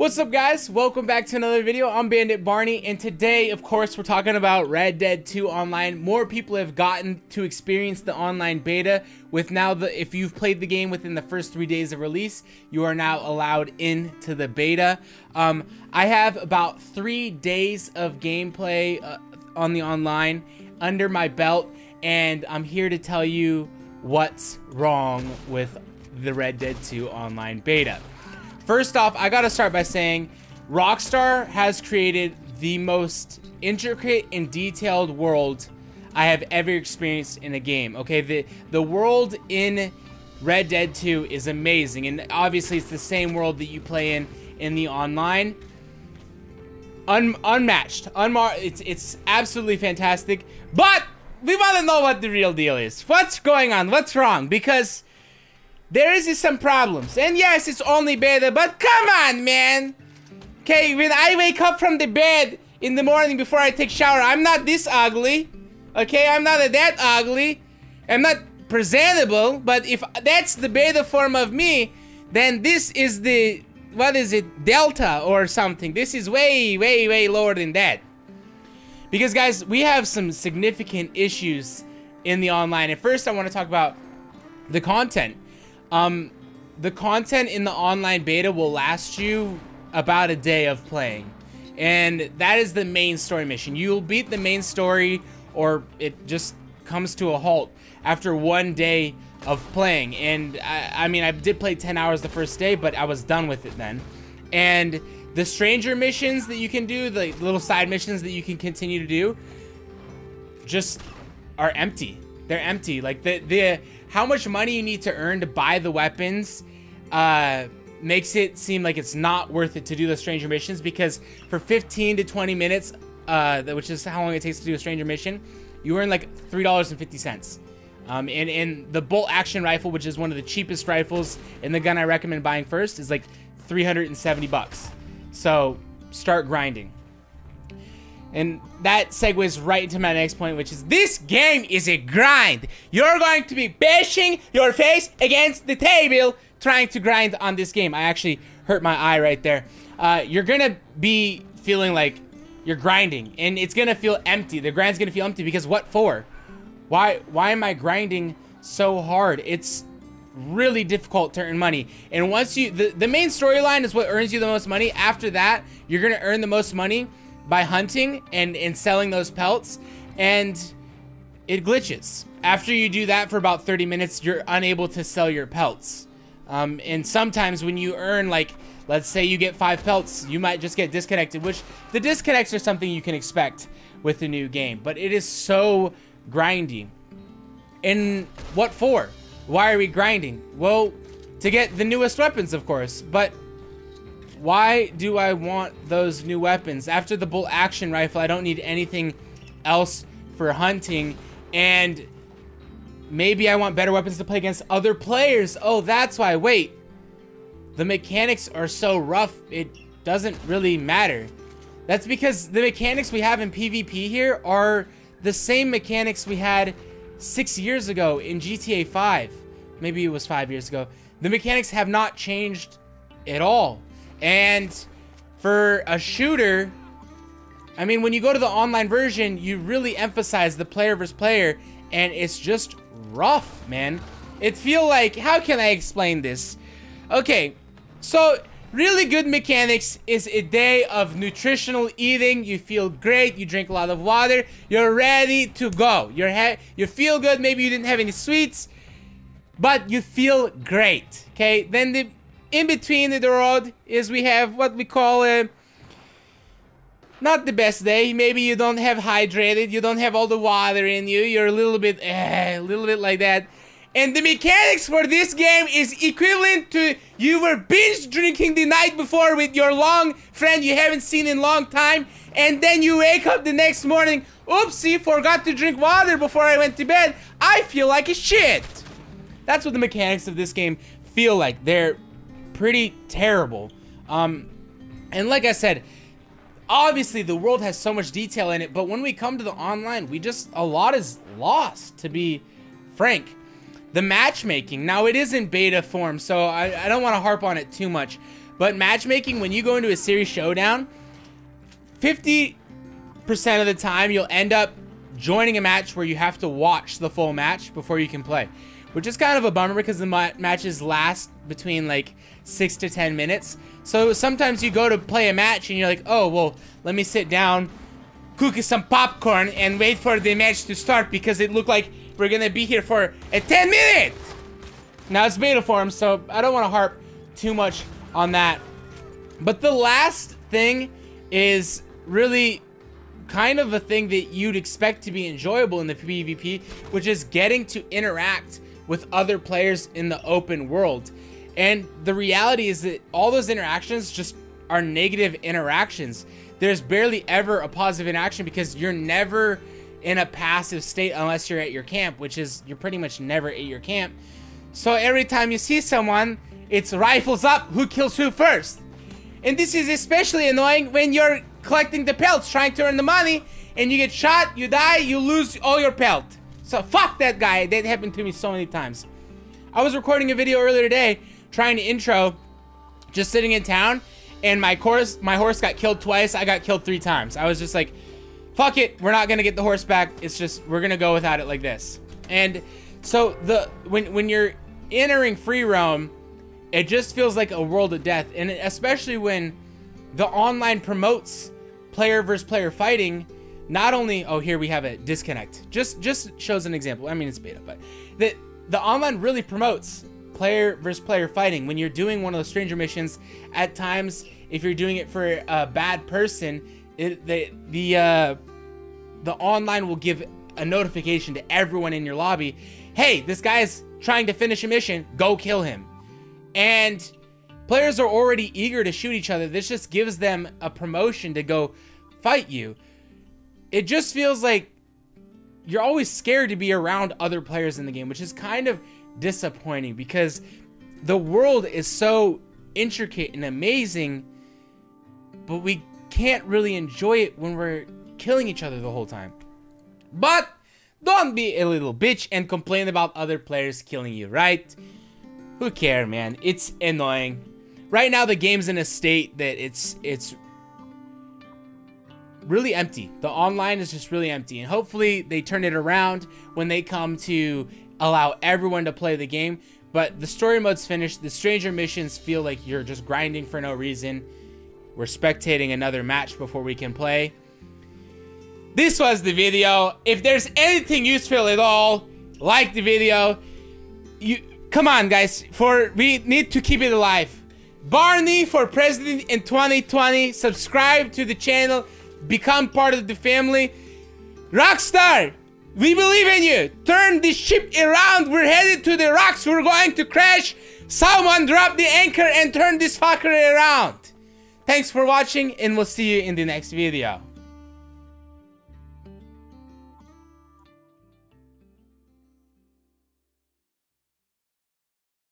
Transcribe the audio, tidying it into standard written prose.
What's up, guys? Welcome back to another video. I'm Bandit Barney, and today, of course, we're talking about Red Dead 2 Online. More people have gotten to experience the online beta. With now, if you've played the game within the first 3 days of release, you are now allowed into the beta. I have about 3 days of gameplay on the online under my belt, and I'm here to tell you what's wrong with the Red Dead 2 Online beta. First off, I gotta start by saying Rockstar has created the most intricate and detailed world I have ever experienced in a game. Okay, the world in Red Dead 2 is amazing, and obviously it's the same world that you play in the online. Unmatched, it's absolutely fantastic. But we want to know what the real deal is. What's going on? What's wrong? Because there is some problems. And yes, it's only beta, but come on, man. Okay, when I wake up from the bed in the morning before I take shower, I'm not this ugly. Okay, I'm not that ugly. I'm not presentable, but if that's the beta form of me, then this is the, what is it, Delta or something. This is way, way, way lower than that. Because, guys, we have some significant issues in the online. And first, I want to talk about the content. The content in the online beta will last you about a day of playing, and that is the main story mission. You'll beat the main story, or it just comes to a halt after 1 day of playing. And I mean, I did play 10 hours the first day, but I was done with it then. And the stranger missions that you can do, the little side missions that you can continue to do, just are empty. They're empty. Like the how much money you need to earn to buy the weapons makes it seem like it's not worth it to do the stranger missions, because for 15 to 20 minutes, which is how long it takes to do a stranger mission, you earn like $3.50. And the bolt action rifle, which is one of the cheapest rifles and the gun I recommend buying first, is like 370 bucks. So start grinding. And that segues right into my next point, which is this game is a grind. You're going to be bashing your face against the table trying to grind on this game. I actually hurt my eye right there. You're gonna be feeling like you're grinding, and it's gonna feel empty. The grind's gonna feel empty because what for? Why am I grinding so hard? It's really difficult to earn money. And once you, the main storyline is what earns you the most money. After that, you're gonna earn the most money by hunting and selling those pelts, and it glitches. After you do that for about 30 minutes, you're unable to sell your pelts. And sometimes when you earn, like, let's say you get 5 pelts, you might just get disconnected, which the disconnects are something you can expect with the new game, but it is so grindy. And what for? Why are we grinding? Well, to get the newest weapons, of course, but why do I want those new weapons? After the bolt action rifle, I don't need anything else for hunting, and maybe I want better weapons to play against other players. Oh, that's why. Wait, the mechanics are so rough, it doesn't really matter. That's because the mechanics we have in PvP here are the same mechanics we had 6 years ago in GTA 5. Maybe it was 5 years ago. The mechanics have not changed at all. And for a shooter, I mean, when you go to the online version, you really emphasize the player versus player, and it's just rough, man. It feel like, how can I explain this? Okay, so really good mechanics is a day of nutritional eating. You feel great, you drink a lot of water, you're ready to go. You feel good, maybe you didn't have any sweets, but you feel great, okay? Then the in between the road is we have what we call a not the best day. Maybe you don't have hydrated, you don't have all the water in you, you're a little bit like that. And the mechanics for this game is equivalent to you were binge drinking the night before with your long friend you haven't seen in a long time, and then you wake up the next morning, oopsie, forgot to drink water before I went to bed. I feel like a shit. That's what the mechanics of this game feel like. They're pretty terrible. And like I said, obviously the world has so much detail in it, but when we come to the online, a lot is lost, to be frank. The matchmaking, now it is in beta form, so I don't want to harp on it too much, But matchmaking, when you go into a series showdown, 50% of the time you'll end up joining a match where you have to watch the full match before you can play, which is kind of a bummer because the matches last between like 6 to 10 minutes. So sometimes you go to play a match and you're like, oh, well, let me sit down, cook some popcorn, and wait for the match to start because it looked like we're gonna be here for a 10 minutes. Now it's beta form, so I don't want to harp too much on that. But the last thing is really kind of a thing that you'd expect to be enjoyable in the PvP, which is getting to interact with other players in the open world. And the reality is that all those interactions just are negative interactions. There's barely ever a positive interaction because you're never in a passive state unless you're at your camp, which is you're pretty much never at your camp. So every time you see someone, it's rifles up, who kills who first. And this is especially annoying when you're collecting the pelts, trying to earn the money, and you get shot, you die, you lose all your pelt. So fuck that guy. That happened to me so many times. I was recording a video earlier today, trying to intro, just sitting in town, and my horse got killed twice. I got killed 3 times. I was just like, fuck it, we're not gonna get the horse back. It's just, we're gonna go without it like this. And so when you're entering free roam, it just feels like a world of death. And especially when the online promotes player versus player fighting, not only, oh, here we have a disconnect. Just shows an example. I mean, it's beta, but the online really promotes player versus player fighting. When you're doing one of those stranger missions, at times, if you're doing it for a bad person, the online will give a notification to everyone in your lobby, hey, this guy's trying to finish a mission, go kill him. And players are already eager to shoot each other. This just gives them a promotion to go fight you. It just feels like you're always scared to be around other players in the game, which is kind of disappointing because the world is so intricate and amazing, but we can't really enjoy it when we're killing each other the whole time. But don't be a little bitch and complain about other players killing you, right? Who cares, man? It's annoying. Right now, the game's in a state that it's really empty. The online is just really empty, and hopefully they turn it around when they come to allow everyone to play the game. But the story mode's finished. The stranger missions feel like you're just grinding for no reason. We're spectating another match before we can play. This was the video. If there's anything useful at all, like the video. Come on, guys. We need to keep it alive. Barney for president in 2020. Subscribe to the channel. Become part of the family. Rockstar, we believe in you. Turn this ship around. We're headed to the rocks. We're going to crash. Someone drop the anchor and turn this fucker around. Thanks for watching, and we'll see you in the next video.